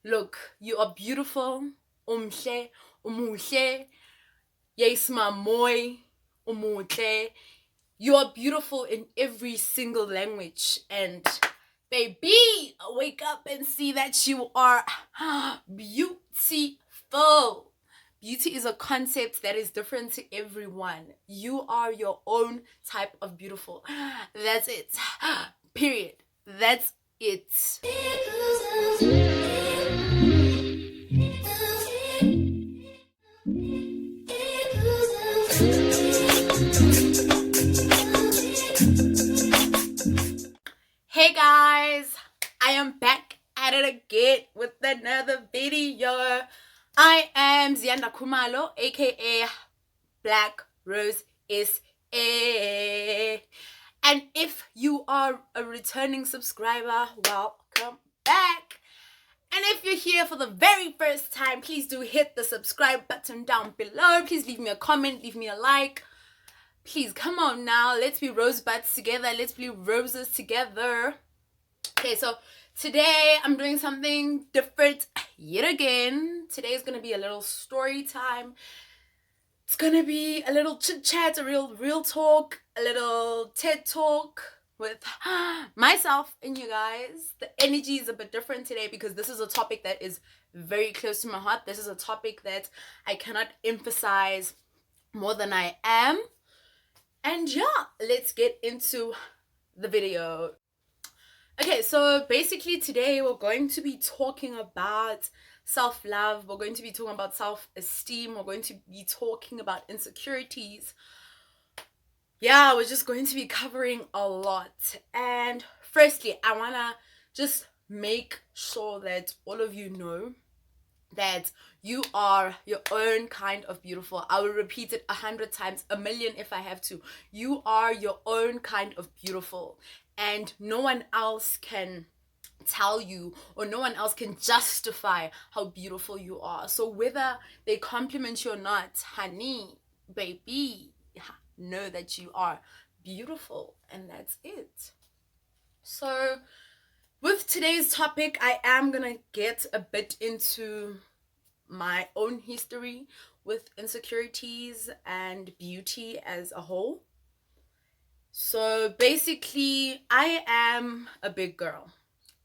Look, you are beautiful. Umhle, umuhle, yesma moy, umuhle. You are beautiful in every single language. And baby, wake up and see that you are beautiful. Beauty is a concept that is different to everyone. You are your own type of beautiful. That's it. Period. That's it. Hey guys, I am back at it again with another video. I am Zianda Kumalo, aka Black Rose SA. And if you are a returning subscriber, welcome back. And if you're here for the very first time, please do hit the subscribe button down below. Please leave me a comment, leave me a like. Please, come on now. Let's be rosebuds together. Let's be roses together. Okay, so today I'm doing something different yet again. Today is going to be a little story time. It's going to be a little chit-chat, a real talk, a little TED talk with myself and you guys. The energy is a bit different today because this is a topic that is very close to my heart. This is a topic that I cannot emphasize more than I am. And yeah, let's get into the video. Okay, so basically today we're going to be talking about self-love. We're going to be talking about self-esteem. We're going to be talking about insecurities. Yeah, we're just going to be covering a lot. And firstly, I want to just make sure that all of you know that you are your own kind of beautiful. I will repeat it 100 times, a million if I have to. You are your own kind of beautiful, and no one else can tell you or no one else can justify how beautiful you are. So whether they compliment you or not, honey, baby, know that you are beautiful, and that's it. So with today's topic, I am gonna get a bit into my own history with insecurities and beauty as a whole. So basically, I am a big girl.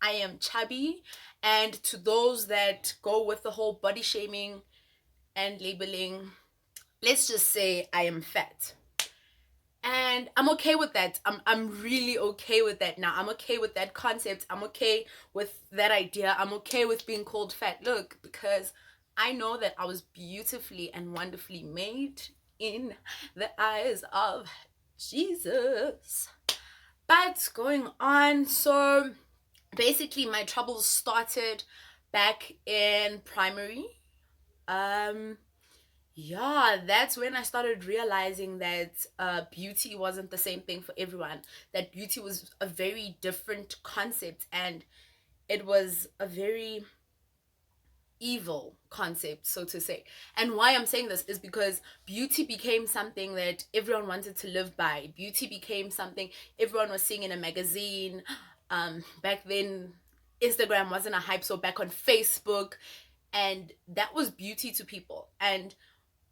I am chubby, and to those that go with the whole body shaming and labeling, let's just say I am fat. And I'm okay with that. I'm really okay with that now. I'm okay with that concept. I'm okay with that idea. I'm okay with being called fat. Look, because I know that I was beautifully and wonderfully made in the eyes of Jesus. But going on, so basically my troubles started back in primary. Yeah, that's when I started realizing that beauty wasn't the same thing for everyone. That beauty was a very different concept, and it was a very evil concept, so to say. And why I'm saying this is because beauty became something that everyone wanted to live by. Beauty became something everyone was seeing in a magazine. Back then, Instagram wasn't a hype, so back on Facebook, and that was beauty to people. And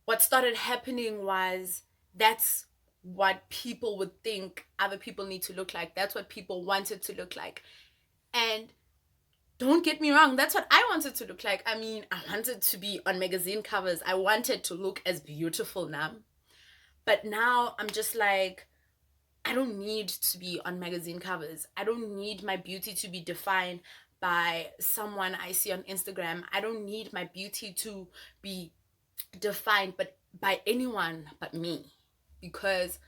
what started happening was that's what people would think other people need to look like. That's what people wanted to look like. And don't get me wrong, that's what I wanted to look like. I mean, I wanted to be on magazine covers. I wanted to look as beautiful now. But now I'm just like, I don't need to be on magazine covers. I don't need my beauty to be defined by someone I see on Instagram. I don't need my beauty to be defined but by anyone but me, because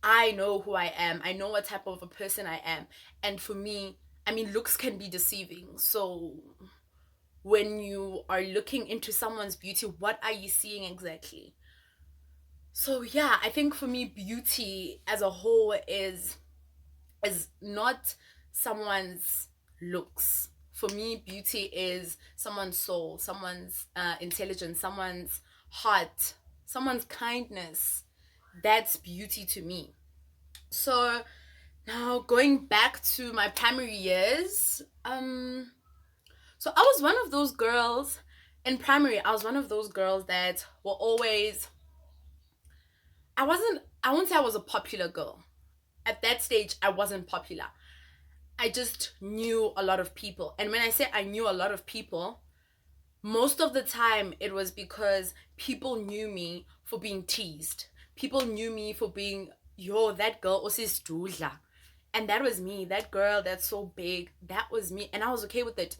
I know who I am. I know what type of a person I am. And for me, I mean, looks can be deceiving. So when you are looking into someone's beauty, what are you seeing exactly? So yeah, I think for me, beauty as a whole is not someone's looks. For me, beauty is someone's soul, someone's intelligence, someone's heart, someone's kindness. That's beauty to me. So now going back to my primary years, So I was one of those girls in primary. I was one of those girls that were always, I won't say I was a popular girl. At that stage, I wasn't popular. I just knew a lot of people. And when I say I knew a lot of people, most of the time it was because people knew me for being teased. People knew me for being, yo, that girl osisdudla. And that was me. That girl that's so big, that was me. And I was okay with it.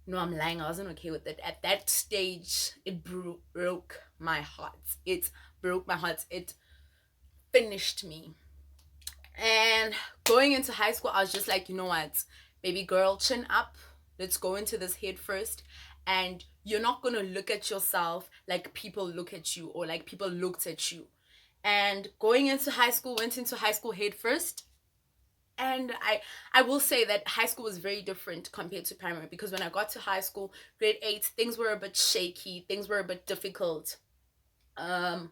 No, I'm lying. I wasn't okay with it. At that stage, it broke my heart. It broke my heart. It finished me. And going into high school, I was just like, you know what, baby girl, chin up. Let's go into this head first. And you're not going to look at yourself like people look at you or like people looked at you. And going into high school, went into high school head first. And I will say that high school was very different compared to primary, because when I got to high school, grade 8, things were a bit shaky, things were a bit difficult. And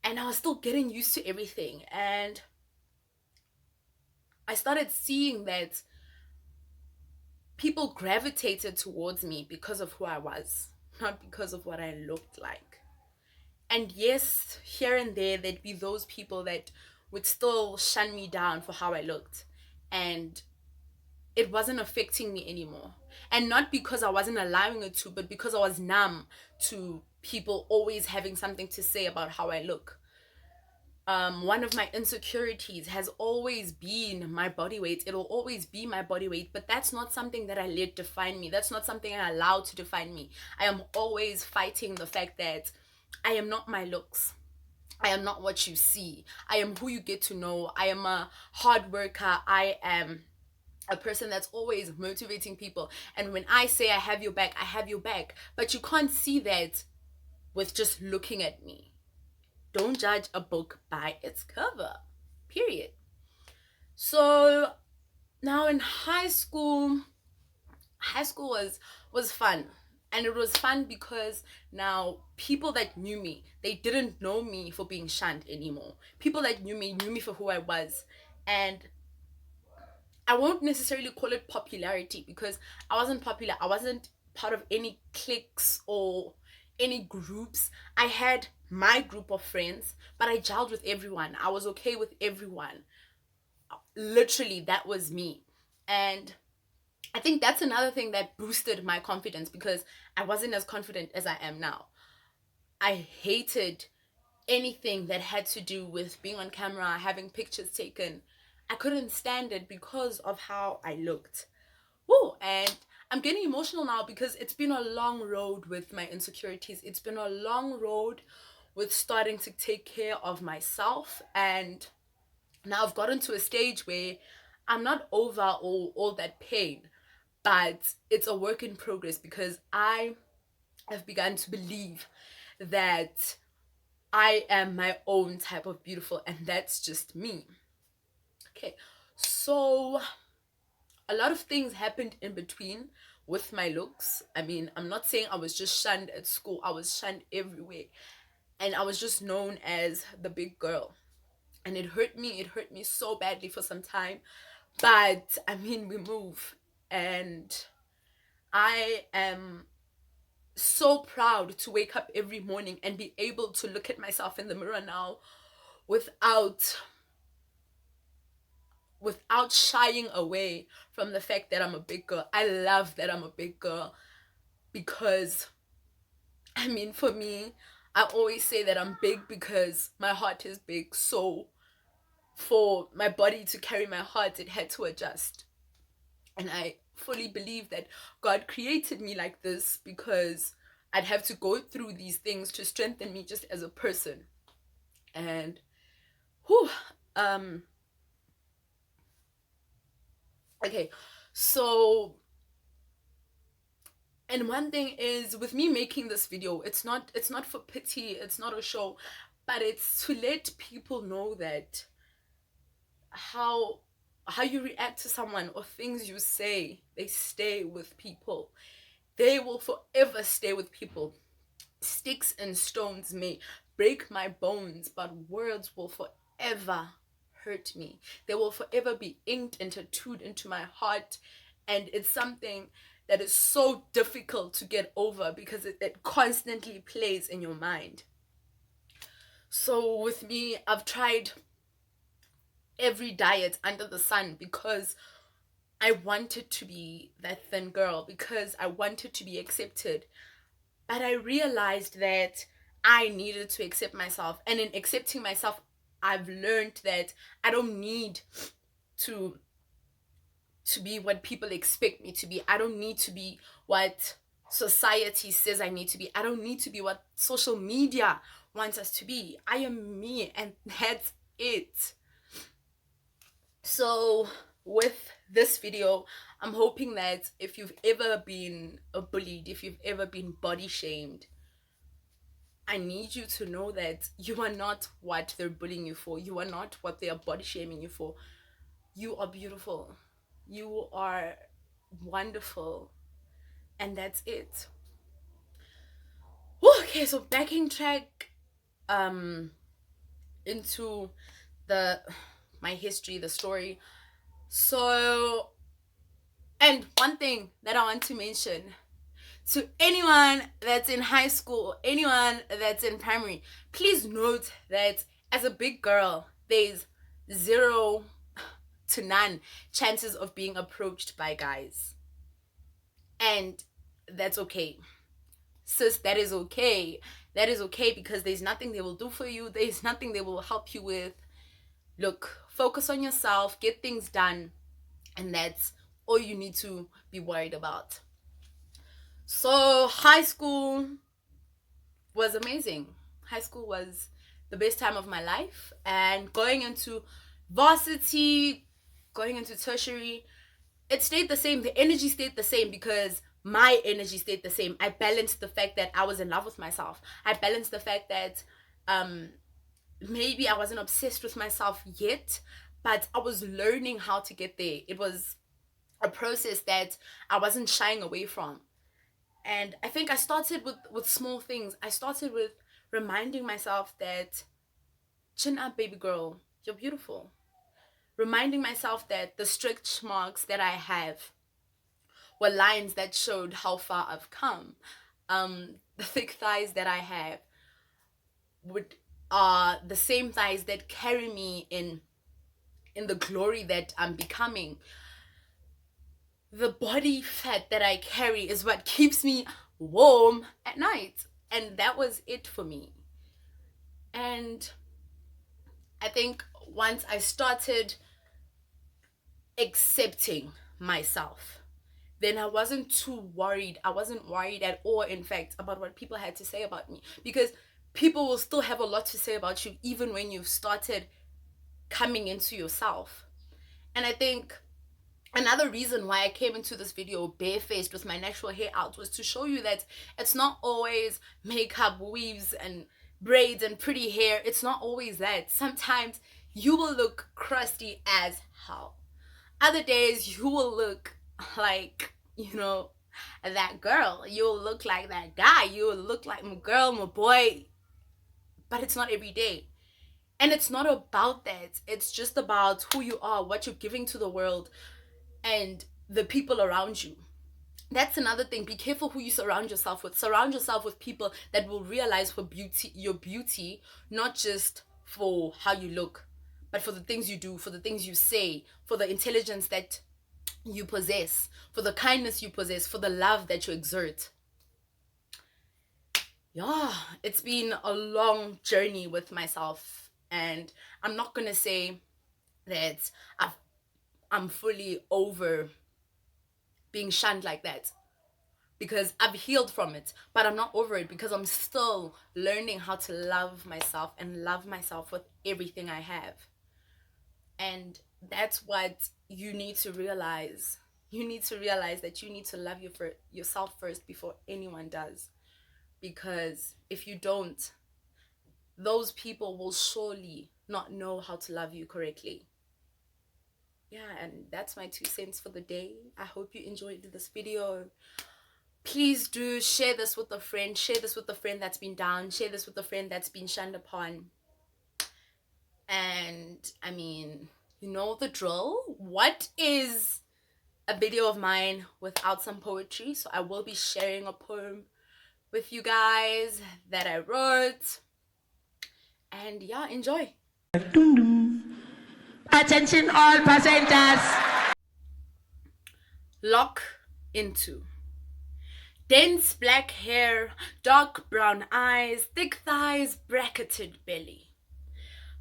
I was still getting used to everything. And I started seeing that people gravitated towards me because of who I was, not because of what I looked like. And yes, here and there, there'd be those people that would still shun me down for how I looked. And it wasn't affecting me anymore. And not because I wasn't allowing it to, but because I was numb to people always having something to say about how I look. One of my insecurities has always been my body weight. It'll always be my body weight, but that's not something that I let define me. That's not something I allow to define me. I am always fighting the fact that I am not my looks. I am not what you see. I am who you get to know. I am a hard worker. I am a person that's always motivating people. And when I say I have your back, I have your back. But you can't see that with just looking at me. Don't judge a book by its cover. Period. So now in high school was fun. And it was fun because now people that knew me, they didn't know me for being shunned anymore. People that knew me for who I was. And I won't necessarily call it popularity, because I wasn't popular. I wasn't part of any cliques or any groups. I had my group of friends, but I gelled with everyone. I was okay with everyone. Literally, that was me. And I think that's another thing that boosted my confidence, because I wasn't as confident as I am now. I hated anything that had to do with being on camera, having pictures taken. I couldn't stand it because of how I looked. Woo! And I'm getting emotional now because it's been a long road with my insecurities. It's been a long road with starting to take care of myself. And now I've gotten to a stage where I'm not over all that pain, but it's a work in progress, because I have begun to believe that I am my own type of beautiful, and that's just me. Okay, so a lot of things happened in between with my looks. I mean, I'm not saying I was just shunned at school, I was shunned everywhere. And I was just known as the big girl. And it hurt me so badly for some time. But I mean, we move. And I am so proud to wake up every morning and be able to look at myself in the mirror now without shying away from the fact that I'm a big girl. I love that I'm a big girl, because I mean, for me, I always say that I'm big because my heart is big. So for my body to carry my heart, it had to adjust. And I fully believe that God created me like this because I'd have to go through these things to strengthen me just as a person. And whew, okay, so, and one thing is, with me making this video, it's not for pity, it's not a show, but it's to let people know that how you react to someone or things you say, they stay with people. They will forever stay with people. Sticks and stones may break my bones, but words will forever hurt me. They will forever be inked and tattooed into my heart. And it's something that is so difficult to get over because it constantly plays in your mind. So with me, I've tried every diet under the sun because I wanted to be that thin girl, because I wanted to be accepted. But I realized that I needed to accept myself. And in accepting myself, I've learned that I don't need to be what people expect me to be. I don't need to be what society says I need to be. I don't need to be what social media wants us to be. I am me, and that's it. So with this video, I'm hoping that if you've ever been bullied, if you've ever been body shamed, I need you to know that you are not what they're bullying you for. You are not what they are body shaming you for. You are beautiful. You are wonderful. And that's it. Okay, so backing track into my history, the story. So, and one thing that I want to mention to anyone that's in high school, anyone that's in primary, please note that as a big girl, there's 0 to none chances of being approached by guys. And that's okay. Sis, that is okay. That is okay, because there's nothing they will do for you. There's nothing they will help you with. Look, focus on yourself, get things done, and that's all you need to be worried about. So high school was amazing. High school was the best time of my life, and going into varsity, going into tertiary, it stayed the same. The energy stayed the same because my energy stayed the same. I balanced the fact that I was in love with myself. I balanced the fact that maybe I wasn't obsessed with myself yet, but I was learning how to get there. It was a process that I wasn't shying away from. And I think I started with small things. I started with reminding myself that, chin up, baby girl, you're beautiful. Reminding myself that the stretch marks that I have were lines that showed how far I've come. The thick thighs that I have are the same thighs that carry me in the glory that I'm becoming. The body fat that I carry is what keeps me warm at night. And that was it for me. And I think once I started accepting myself, then I wasn't too worried. I wasn't worried at all, in fact, about what people had to say about me. Because people will still have a lot to say about you even when you've started coming into yourself. And I think another reason why I came into this video barefaced with my natural hair out was to show you that it's not always makeup, weaves, and braids and pretty hair. It's not always that. Sometimes you will look crusty as hell. Other days you will look like, that girl. You'll look like that guy. You'll look like my girl, my boy. But it's not every day. And it's not about that. It's just about who you are, what you're giving to the world, and the people around you. That's another thing. Be careful who you surround yourself with. Surround yourself with people that will realize your beauty, not just for how you look, but for the things you do, for the things you say, for the intelligence that you possess, for the kindness you possess, for the love that you exert. Yeah, it's been a long journey with myself, and I'm not gonna say that I'm fully over being shunned like that, because I've healed from it, but I'm not over it, because I'm still learning how to love myself and love myself with everything I have. And that's what you need to realize. You need to realize that you need to love yourself first before anyone does. Because if you don't, those people will surely not know how to love you correctly. Yeah, and that's my 2 cents for the day. I hope you enjoyed this video. Please do share this with a friend. Share this with a friend that's been down. Share this with a friend that's been shunned upon. And I mean, you know the drill. What is a video of mine without some poetry, so I will be sharing a poem with you guys that I wrote. And yeah, enjoy. Attention all passengers. Lock into. Dense black hair, dark brown eyes, thick thighs, bracketed belly.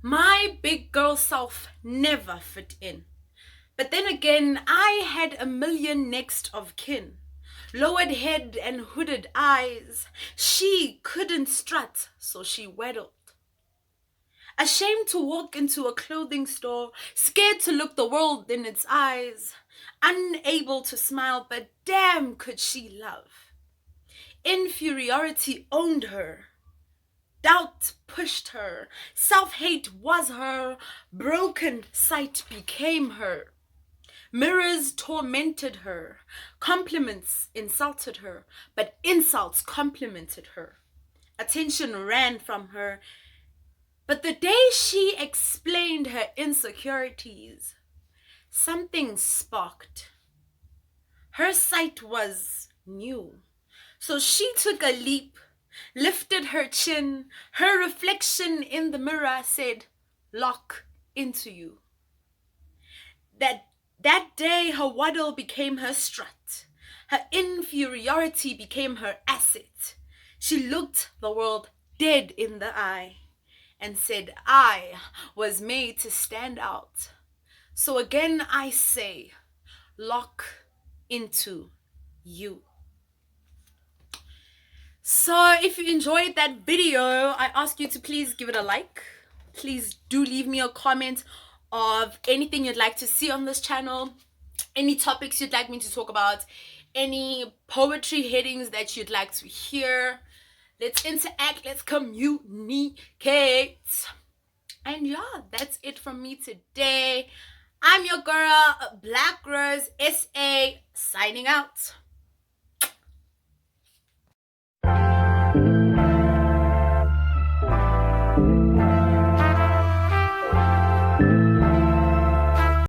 My big girl self never fit in. But then again, I had a million next of kin. Lowered head and hooded eyes. She couldn't strut, so she waddled. Ashamed to walk into a clothing store, scared to look the world in its eyes. Unable to smile, but damn could she love. Inferiority owned her. Doubt pushed her. Self-hate was her. Broken sight became her. Mirrors tormented her. Compliments insulted her, but insults complimented her. Attention ran from her. But the day she explained her insecurities, something sparked. Her sight was new. So she took a leap, lifted her chin. Her reflection in the mirror said, "Lock into you." That day, her waddle became her strut. Her inferiority became her asset. She looked the world dead in the eye and said, "I was made to stand out." So again I say, lock into you. So if you enjoyed that video, I ask you to please give it a like. Please do leave me a comment of anything you'd like to see on this channel, any topics you'd like me to talk about, any poetry headings that you'd like to hear. Let's interact, let's communicate. And yeah, that's it from me today. I'm your girl, Black Rose SA, signing out.